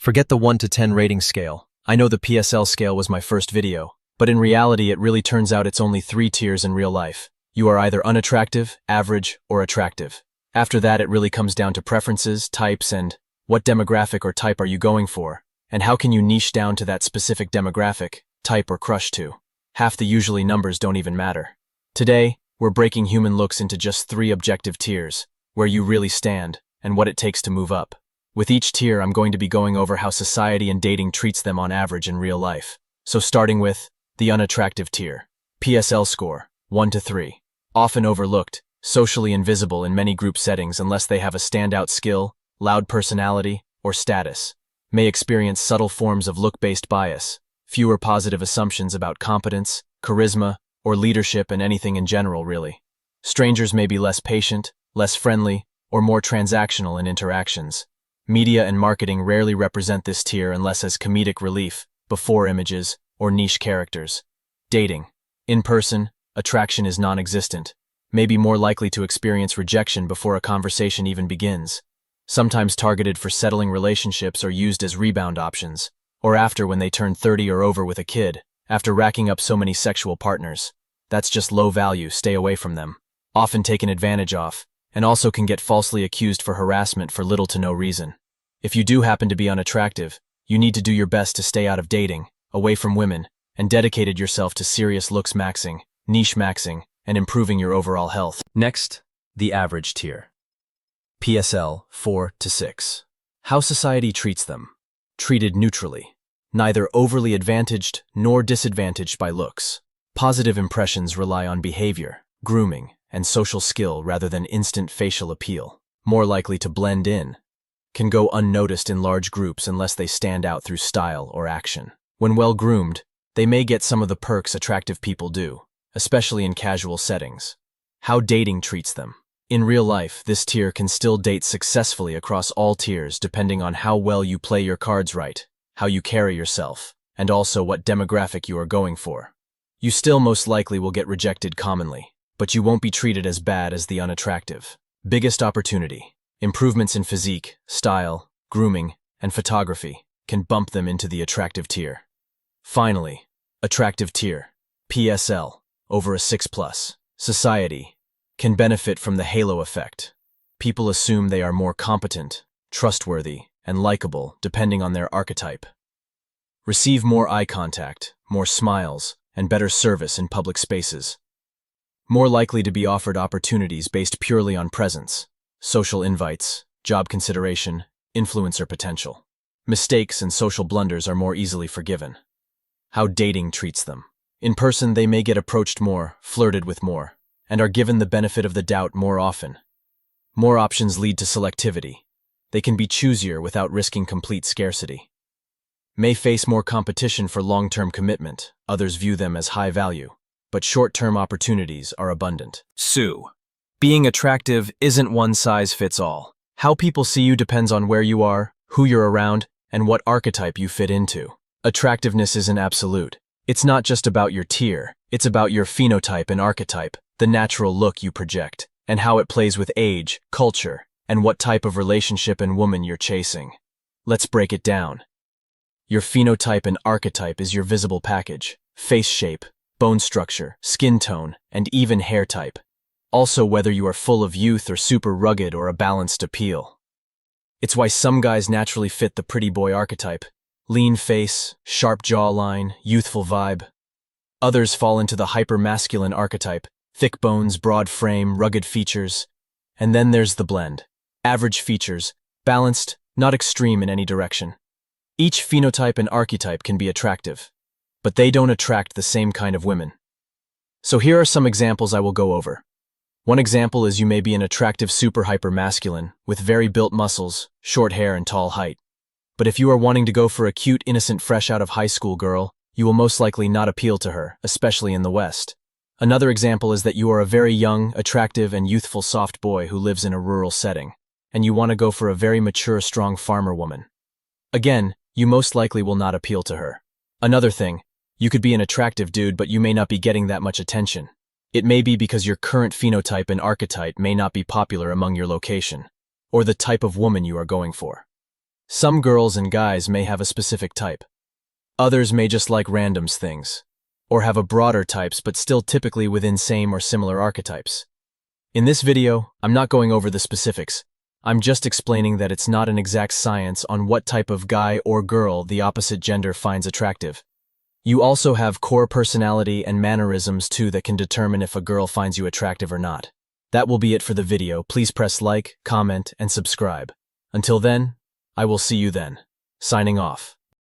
Forget the 1 to 10 rating scale. I know the PSL scale was my first video, but in reality it really turns out it's only 3 tiers in real life. You are either unattractive, average, or attractive. After that it really comes down to preferences, types, and what demographic or type are you going for, and how can you niche down to that specific demographic, type, or crush to. Half the usually numbers don't even matter. Today, we're breaking human looks into just 3 objective tiers, where you really stand, and what it takes to move up. With each tier, I'm going to be going over how society and dating treats them on average in real life. So starting with the unattractive tier. PSL score, 1 to 3. Often overlooked, socially invisible in many group settings unless they have a standout skill, loud personality, or status. May experience subtle forms of look-based bias, fewer positive assumptions about competence, charisma, or leadership, and anything in general, really. Strangers may be less patient, less friendly, or more transactional in interactions. Media and marketing rarely represent this tier unless as comedic relief, before images, or niche characters. Dating. In person, attraction is non-existent, may be more likely to experience rejection before a conversation even begins. Sometimes targeted for settling relationships or used as rebound options, or after when they turn 30 or over with a kid, after racking up so many sexual partners. That's just low value, stay away from them. Often taken advantage of, and also can get falsely accused for harassment for little to no reason. If you do happen to be unattractive, you need to do your best to stay out of dating, away from women, and dedicated yourself to serious looks maxing, niche maxing, and improving your overall health. Next, the average tier. PSL 4 to 6. How society treats them. Treated neutrally. Neither overly advantaged nor disadvantaged by looks. Positive impressions rely on behavior, grooming, and social skill rather than instant facial appeal. More likely to blend in. Can go unnoticed in large groups unless they stand out through style or action. When well groomed, they may get some of the perks attractive people do, especially in casual settings. How dating treats them. In real life, this tier can still date successfully across all tiers depending on how well you play your cards right, how you carry yourself, and also what demographic you are going for. You still most likely will get rejected commonly, but you won't be treated as bad as the unattractive. Biggest opportunity. Improvements in physique, style, grooming, and photography can bump them into the attractive tier. Finally, attractive tier, PSL, over a 6+. Society can benefit from the halo effect. People assume they are more competent, trustworthy, and likable depending on their archetype. Receive more eye contact, more smiles, and better service in public spaces. More likely to be offered opportunities based purely on presence, social invites, job consideration, influencer potential. Mistakes and social blunders are more easily forgiven. How dating treats them. In person, they may get approached more, flirted with more, and are given the benefit of the doubt more often. More options lead to selectivity. They can be choosier without risking complete scarcity. May face more competition for long-term commitment. Others view them as high value, but short-term opportunities are abundant. Sue. Being attractive isn't one size fits all. How people see you depends on where you are, who you're around, and what archetype you fit into. Attractiveness isn't absolute. It's not just about your tier, it's about your phenotype and archetype, the natural look you project, and how it plays with age, culture, and what type of relationship and woman you're chasing. Let's break it down. Your phenotype and archetype is your visible package, face shape, bone structure, skin tone, and even hair type. Also whether you are full of youth or super rugged or a balanced appeal. It's why some guys naturally fit the pretty boy archetype. Lean face, sharp jawline, youthful vibe. Others fall into the hyper-masculine archetype, thick bones, broad frame, rugged features. And then there's the blend. Average features, balanced, not extreme in any direction. Each phenotype and archetype can be attractive, but they don't attract the same kind of women. So here are some examples I will go over. One example is you may be an attractive super hyper-masculine, with very built muscles, short hair, and tall height. But if you are wanting to go for a cute, innocent, fresh out of high school girl, you will most likely not appeal to her, especially in the West. Another example is that you are a very young, attractive, and youthful soft boy who lives in a rural setting, and you want to go for a very mature, strong farmer woman. Again, you most likely will not appeal to her. Another thing, you could be an attractive dude, but you may not be getting that much attention. It may be because your current phenotype and archetype may not be popular among your location, or the type of woman you are going for. Some girls and guys may have a specific type. Others may just like randoms things, or have a broader types but still typically within same or similar archetypes. In this video, I'm not going over the specifics. I'm just explaining that it's not an exact science on what type of guy or girl the opposite gender finds attractive. You also have core personality and mannerisms too that can determine if a girl finds you attractive or not. That will be it for the video. Please press like, comment, and subscribe. Until then, I will see you then. Signing off.